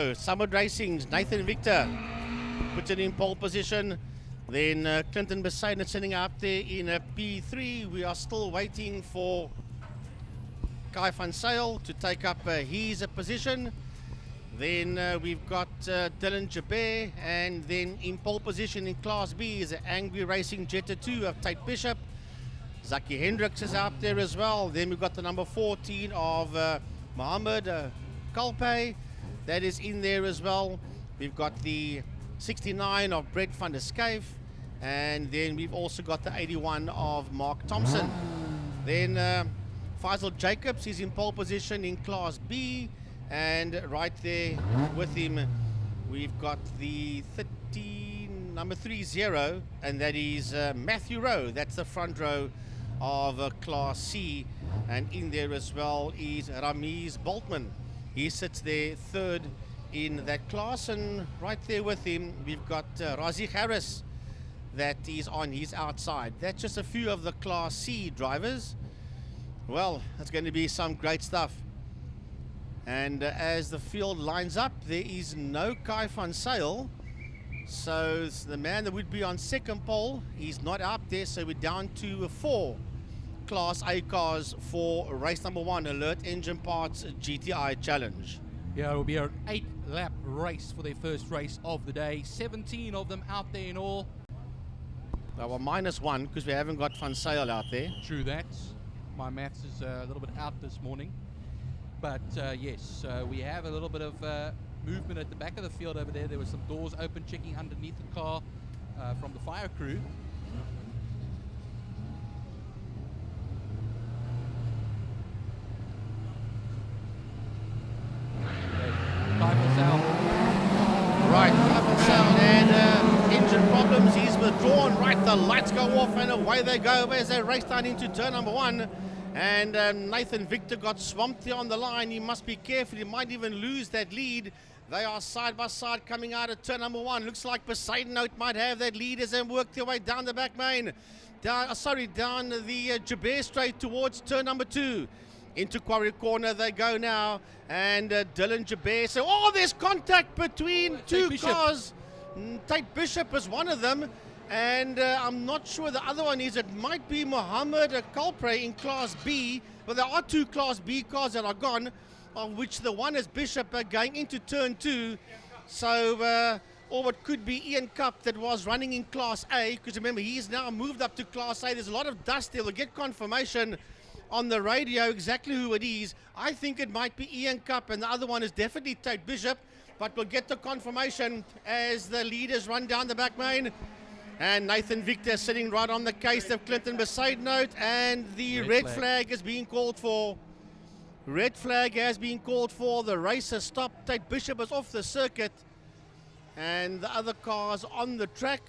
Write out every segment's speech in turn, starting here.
Summit Racing's Nathan Victor puts it in pole position. Then Clinton Besaidnot sitting up there in a P3. We are still waiting for Kai van Zyl to take up his position. Then we've got Dylan Jabeur, and then in pole position in Class B is Angry Racing Jetta 2 of Tate Bishop. Zaki Hendricks is out there as well. Then we've got the number 14 of Mohammed Kalpe. That is in there as well. We've got the 69 of Brett van der Schyf. And then we've also got the 81 of Mark Thompson. Then Faisal Jacobs is in pole position in Class B. And right there with him, we've got the number 30, and that is Matthew Rowe. That's the front row of Class C. And in there as well is Ramiz Boltman. He sits there third in that class. And right there with him, we've got Razi Harris that is on his outside. That's just a few of the Class C drivers. Well, it's going to be some great stuff. And as the field lines up, there is no Kai van Zyl. So the man that would be on second pole, he's not up there. So we're down to 4 Class A cars for race number 1, Alert Engine Parts GTI Challenge. Yeah, it will be an 8-lap race for their first race of the day. 17 of them out there in all. Well, -1 because we haven't got Van Zyl out there. True that. My maths is a little bit out this morning. But yes, we have a little bit of movement at the back of the field over there. There were some doors open, checking underneath the car from the fire crew. Kai van Zyl. Right, Kai van Zyl, and engine problems. He's withdrawn. Right, the lights go off and away they go as they race down into turn number 1. And Nathan Victor got swamped there on the line. He must be careful. He might even lose that lead. They are side by side coming out of turn number 1. Looks like Besaidnot might have that lead as they work their way down the back main. Down the Jabeur straight towards turn number 2. Into Quarry Corner they go now. And Dylan Jabeur. So, there's contact between two cars. Tate Bishop is one of them. And I'm not sure the other one is. It might be Mohammed Kalpe in Class B. But there are 2 Class B cars that are gone, of which the one is Bishop going into turn 2. So, or it could be Ian Cup that was running in Class A. Because remember, he's now moved up to Class A. There's a lot of dust there. We'll get confirmation on the radio exactly who it is. I think it might be Ian Cup, and the other one is definitely Tate Bishop. But we'll get the confirmation as the leaders run down the back main. And Nathan Victor sitting right on the case of Clinton Besaidnot, and the red flag is being called for. Red flag has been called for. The race has stopped. Tate Bishop is off the circuit, and the other cars on the track.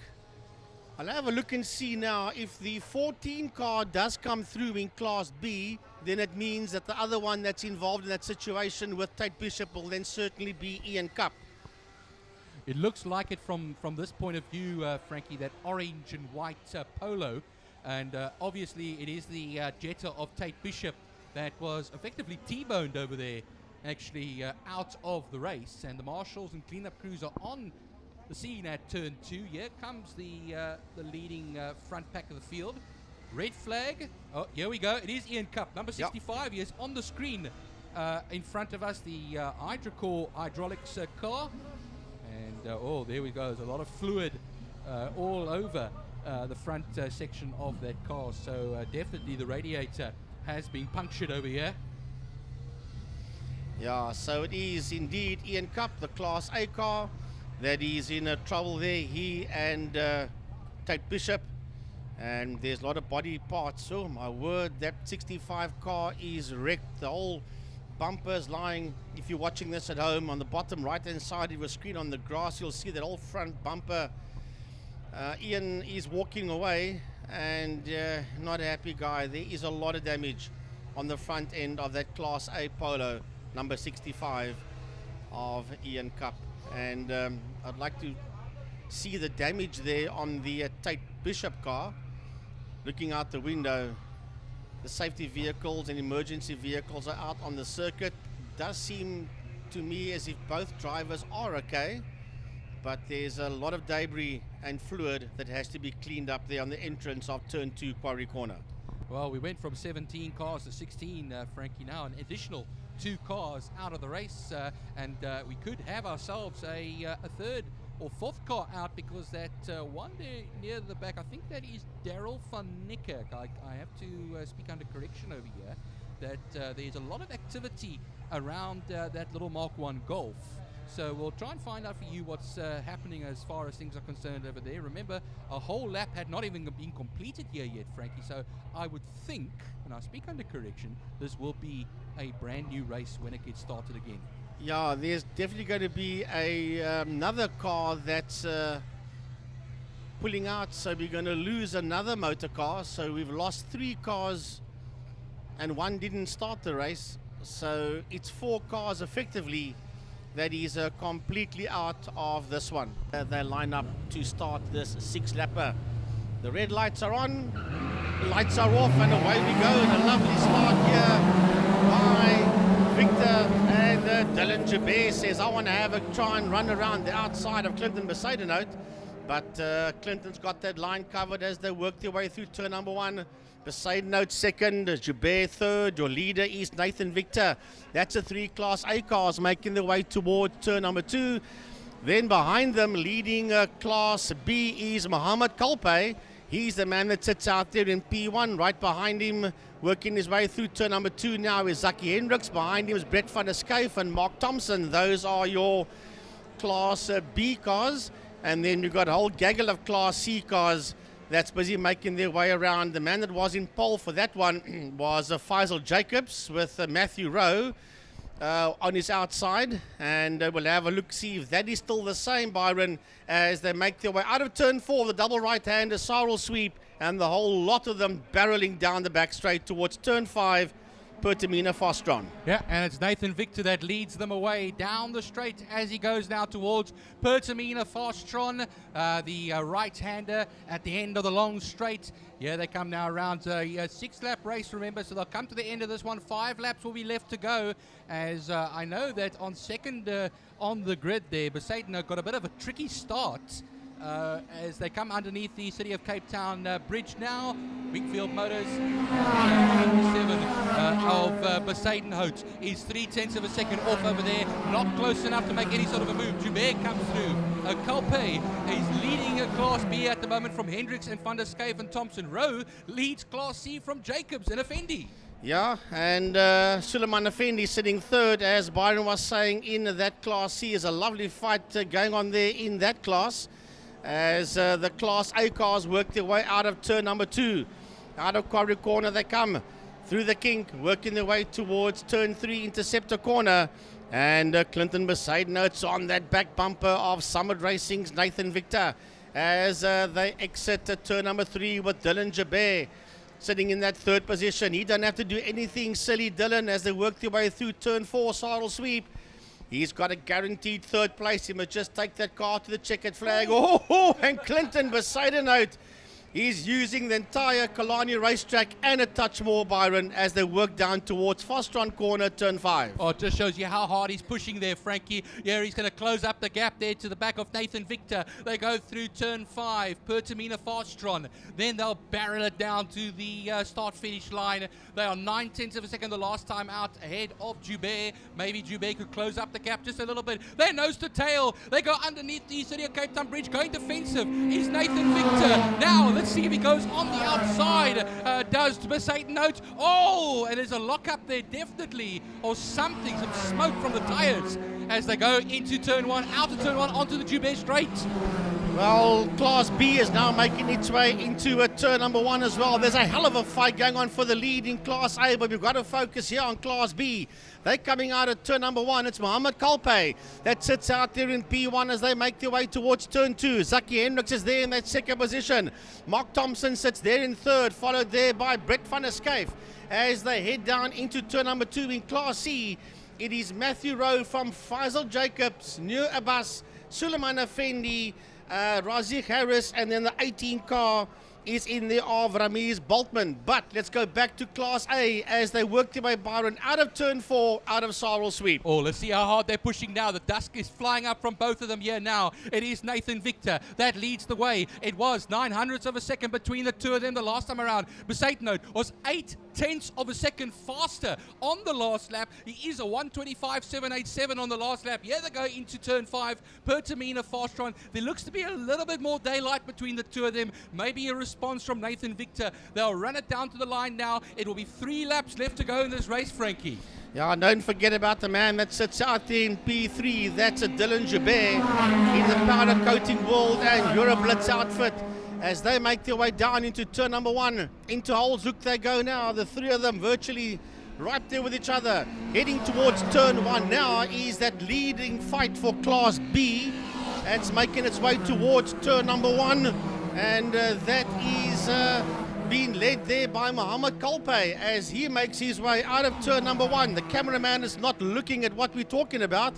I'll have a look and see now. If the 14 car does come through in Class B, then it means that the other one that's involved in that situation with Tate Bishop will then certainly be Ian Cup. It looks like it from this point of view, Frankie, that orange and white polo. And obviously it is the Jetta of Tate Bishop that was effectively T-boned over there, actually out of the race. And the marshals and cleanup crews are on the scene at turn 2. Here comes the leading front pack of the field. Red flag. Oh, here we go. It is Ian Cup, number 65. Yep. He is on the screen in front of us, the Hydrocore hydraulics car. And there we go. There's a lot of fluid all over the front section of that car. So definitely the radiator has been punctured over here. Yeah, so it is indeed Ian Cup, the Class A car, that is in trouble there. He and Tate Bishop. And there's a lot of body parts. Oh my word, that 65 car is wrecked. The whole bumpers lying. If you're watching this at home, on the bottom right hand side of your screen on the grass, you'll see that whole front bumper. Ian is walking away, and not a happy guy. There is a lot of damage on the front end of that Class A Polo, number 65 of Ian Cup. And I'd like to see the damage there on the Tate Bishop car. Looking out the window, the safety vehicles and emergency vehicles are out on the circuit. Does seem to me as if both drivers are okay, but there's a lot of debris and fluid that has to be cleaned up there on the entrance of turn 2 Quarry Corner. Well, we went from 17 cars to 16, Frankie, now an additional 2 cars out of the race, and we could have ourselves a third or fourth car out, because that one there near the back, I think that is Daryl van Niekerk. I have to speak under correction over here, that there's a lot of activity around that little Mark 1 Golf. So we'll try and find out for you what's happening as far as things are concerned over there. Remember, a whole lap had not even been completed here yet, Frankie. So I would think, and I speak under correction, this will be a brand new race when it gets started again. Yeah, there's definitely going to be another car that's pulling out. So we're going to lose another motor car. So we've lost 3 cars and 1 didn't start the race. So it's 4 cars effectively that is completely out of this one. They line up to start this 6-lapper. The red lights are on, lights are off, and away we go. And a lovely start here by Victor. And Dylan Joubert says, I want to have a try and run around the outside of Clinton Bezuidenhout. But Clinton's got that line covered as they work their way through turn number 1. Bezuidenhout second, Joubert third. Your leader is Nathan Victor. That's a 3 Class A cars making their way towards turn number 2. Then behind them, leading Class B, is Mohammed Kalpe. He's the man that sits out there in P1. Right behind him, working his way through turn number 2 now, is Zaki Hendricks. Behind him is Brett van der Skyf and Mark Thompson. Those are your Class B cars. And then you've got a whole gaggle of Class C cars that's busy making their way around. The man that was in pole for that one was Faisal Jacobs with Matthew Rowe on his outside. And we'll have a look, see if that is still the same, Byron, as they make their way out of turn 4. The double right-hander, Sarl sweep, and the whole lot of them barreling down the back straight towards turn 5. Pertamina Fostron. Yeah, and it's Nathan Victor that leads them away down the straight as he goes now towards Pertamina Fostron, the right-hander at the end of the long straight. Yeah, they come now around a 6-lap race, remember, so they'll come to the end of this one. 5 laps will be left to go, as I know that on second on the grid there, Bezuidenhout got a bit of a tricky start. As they come underneath the City of Cape Town bridge now. Wingfield Motors, 7 of Bezuidenhout is 0.3 of a second off over there, not close enough to make any sort of a move. Joubert comes through. Kalpe is leading a Class B at the moment from Hendricks and Van der Skyf and Thompson. Rowe leads Class C from Jacobs and Effendi. Yeah, and Suleiman Effendi sitting third, as Byron was saying, in that Class C. Is a lovely fight going on there in that class, as the Class A cars work their way out of turn number 2. Out of Quarry Corner they come, through the kink, working their way towards turn 3, Interceptor Corner. And Clinton Bezuidenhout's on that back bumper of Summit Racing's Nathan Victor, as they exit turn number 3 with Dylan Joubert sitting in that 3rd position. He doesn't have to do anything silly, Dylan, as they work their way through turn 4, Sarl sweep. He's got a guaranteed 3rd place. He must just take that car to the checkered flag. Oh, and Clinton Bezuidenhout is using the entire Kalani racetrack and a touch more, Byron, as they work down towards Fostron Corner, turn 5. Oh, it just shows you how hard he's pushing there, Frankie. Yeah, he's going to close up the gap there to the back of Nathan Victor. They go through turn 5, Pertamina Fostron. Then they'll barrel it down to the start-finish line. They are 0.9 of a second the last time out ahead of Joubert. Maybe Joubert could close up the gap just a little bit. They're nose to tail. They go underneath the City of Cape Town bridge. Going defensive is Nathan Victor. Now, let's see if he goes on the outside. Does Bezuidenhout. Oh, and there's a lock-up there, definitely, or something, some smoke from the tyres as they go into turn 1, out of turn 1, onto the Joubert straight. Well, Class B is now making its way into turn number 1 as well. There's a hell of a fight going on for the lead in Class A, but we've got to focus here on Class B. They're coming out of turn number 1. It's Mohammed Kalpe that sits out there in P1 as they make their way towards turn 2. Zaki Hendricks is there in that 2nd position. Mark Thompson sits there in 3rd, followed there by Brett van der Skyf. As they head down into turn number 2 in Class C, it is Matthew Rowe from Faisal Jacobs, Nur Abbas, Suleiman Effendi, Razik Harris, and then the 18 car is in there of Ramiz Boltman. But let's go back to Class A as they work their way, Byron, out of turn 4, out of Sarwell Sweep. Oh, let's see how hard they're pushing now. The dust is flying up from both of them here now. It is Nathan Victor that leads the way. It was 900ths of a second between the two of them the last time around. Besaidnout was 0.8 of a second faster on the last lap. He is a 1:25.787 on the last lap. Yeah, they go into turn 5. Pertamina Fastron. There looks to be a little bit more daylight between the two of them. Maybe a response from Nathan Victor. They'll run it down to the line now. It will be 3 laps left to go in this race, Frankie. Yeah, don't forget about the man that sits out there in P3. That's a Dylan Joubert in the powder coating world and Euroblitz outfit. As they make their way down into turn number 1, into Holzhoek they go now. The three of them virtually right there with each other. Heading towards turn 1 now is that leading fight for Class B. It's making its way towards turn number 1. And that is being led there by Mohammed Kalpe as he makes his way out of turn number 1. The cameraman is not looking at what we're talking about.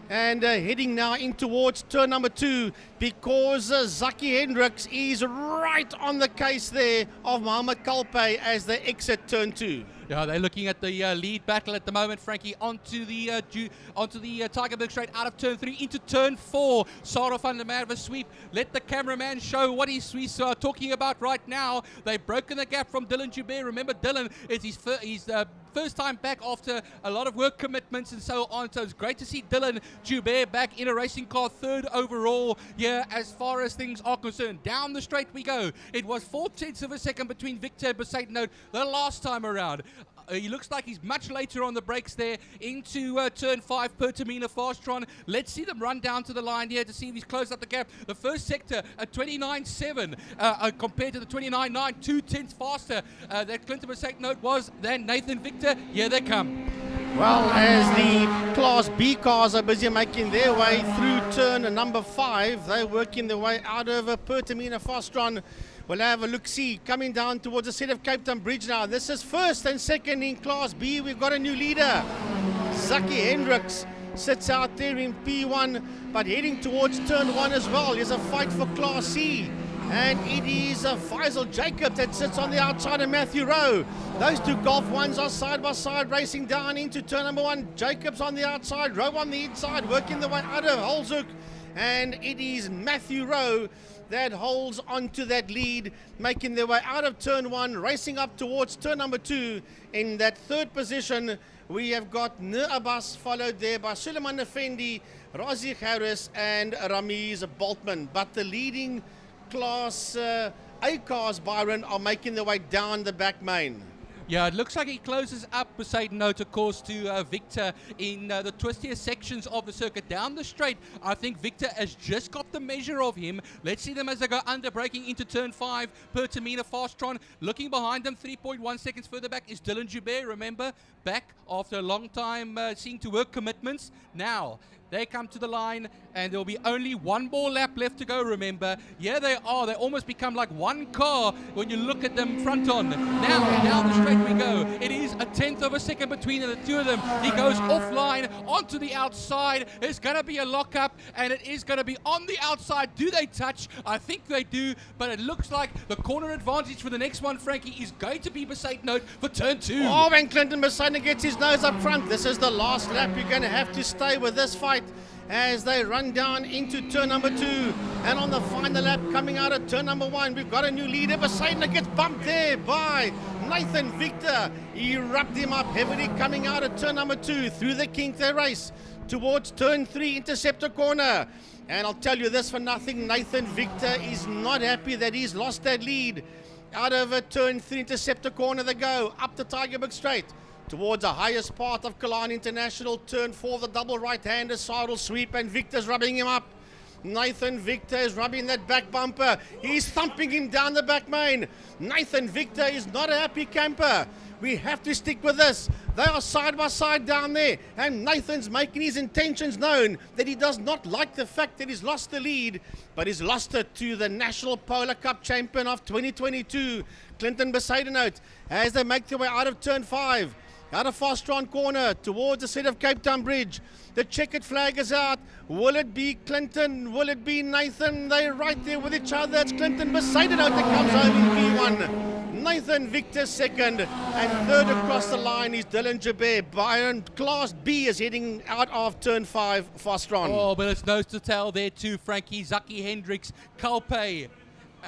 And heading now in towards turn number 2 because Zaki Hendricks is right on the case there of Mohammed Kalpe as they exit turn 2. Yeah, they're looking at the lead battle at the moment, Frankie, onto the Tygerberg straight out of turn 3 into turn 4. Sarah van der Merwe sweep. Let the cameraman show what he's talking about right now. They've broken the gap from Dylan Joubert. Remember, Dylan is his first time back after a lot of work commitments and so on. So it's great to see Dylan Joubert back in a racing car, 3rd overall. Yeah, as far as things are concerned. Down the straight we go. It was 0.4 of a second between Victor and Besaidnout the last time around. He looks like he's much later on the brakes there into turn 5, Pertamina Fastron. Let's see them run down to the line here to see if he's closed up the gap. The first sector at 29.7 compared to the 29.9, 2/10 faster that Clinton Besaidnout was than Nathan Victor. Here they come. Well, as the Class B cars are busy making their way through turn number 5, they're working their way out of Pertamina Fastron. We'll have a look-see coming down towards the set of Cape Town Bridge now. This is first and second in Class B. We've got a new leader. Zaki Hendricks sits out there in P1, but heading towards turn 1 as well. There's a fight for Class C. And it is Faisal Jacob that sits on the outside of Matthew Rowe. Those two Golf 1s are side by side racing down into turn number 1. Jacob's on the outside, Rowe on the inside, working the way out of Holzhoek. And it is Matthew Rowe that holds onto that lead, making their way out of turn 1, racing up towards turn number 2. In that 3rd position, we have got Nur Abbas, followed there by Suleiman Effendi, Razi Harris, and Ramiz Boltman. But the leading Class A cars, Byron, are making their way down the back main. Yeah, it looks like he closes up Besaidnout, of course, to Victor in the twistier sections of the circuit. Down the straight, I think Victor has just got the measure of him. Let's see them as they go under, braking into turn 5. Pertamina Fastron looking behind them. 3.1 seconds further back is Dylan Joubert, remember, back after a long time seeing to work commitments. Now, they come to the line, and there will be only one more lap left to go, remember. Yeah, they are. They almost become like one car when you look at them front on. Now, down the straight we go. It is 1/10 of a second between the two of them. He goes offline onto the outside. It's going to be a lockup, and it is going to be on the outside. Do they touch? I think they do, but it looks like the corner advantage for the next one, Frankie, is going to be Besaidnout for turn 2. Oh, when Clinton Besaidnout gets his nose up front, this is the last lap. You're going to have to stay with this fight as they run down into turn number 2. And on the final lap coming out of turn number 1, we've got a new leader. Besaidnout gets bumped there by Nathan Victor. He rubbed him up heavily coming out of turn number 2 through the kink they race towards turn 3, Interceptor corner. And I'll tell you this for nothing, Nathan Victor is not happy that he's lost that lead. Out of turn 3, Interceptor corner they go, up the Tygerberg straight towards the highest part of Kalani International. Turn 4, the double right-hander, Sarwell sweep, and Victor's rubbing him up. Nathan Victor is rubbing that back bumper. He's thumping him down the back main. Nathan Victor is not a happy camper. We have to stick with this. They are side by side down there, and Nathan's making his intentions known that he does not like the fact that he's lost the lead, but he's lost it to the National Polar Cup champion of 2022, Clinton Besaidnout, as they make their way out of turn 5. Out of Fostron corner towards the set of Cape Town Bridge. The checkered flag is out. Will it be Clinton? Will it be Nathan? They're right there with each other. It's Clinton Besaidenout that comes home in P1. Nathan Victor second. And third across the line is Dylan Jabir. Byron Class B is heading out of turn 5, Fostron. Oh, but it's nose to tail there too, Frankie. Zaki Hendricks, Kalpe,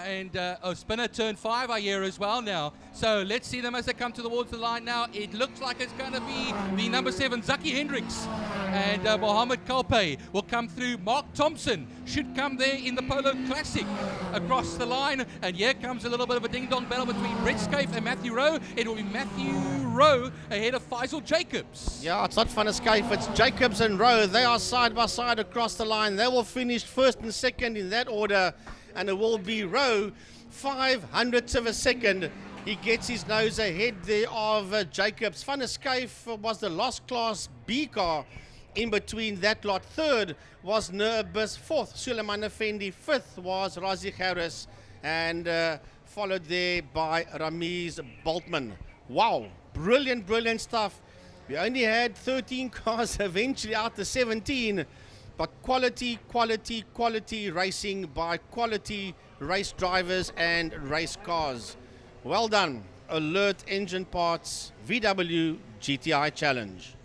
and Spinner turn 5 I hear as well now. So let's see them as they come towards the line now. It looks like it's going to be the number 7, Zaki Hendricks. And Mohammed Kalpe will come through. Mark Thompson should come there in the Polo Classic across the line. And here comes a little bit of a ding-dong battle between Brett Scaife and Matthew Rowe. It will be Matthew Rowe ahead of Faisal Jacobs. Yeah, it's not Van Scaife, it's Jacobs and Rowe. They are side by side across the line. They will finish first and second in that order. And it will be Rowe, 500ths of a second. He gets his nose ahead there of Jacobs. Van Scaife was the last Class B car. In between that lot, third was Nurbis, fourth Suleiman Effendi, fifth was Razi Harris, and followed there by Ramiz Boltman. Wow, brilliant, brilliant stuff. We only had 13 cars eventually out to 17. But quality, quality, quality racing by quality race drivers and race cars. Well done. Alert Engine Parts VW GTI Challenge.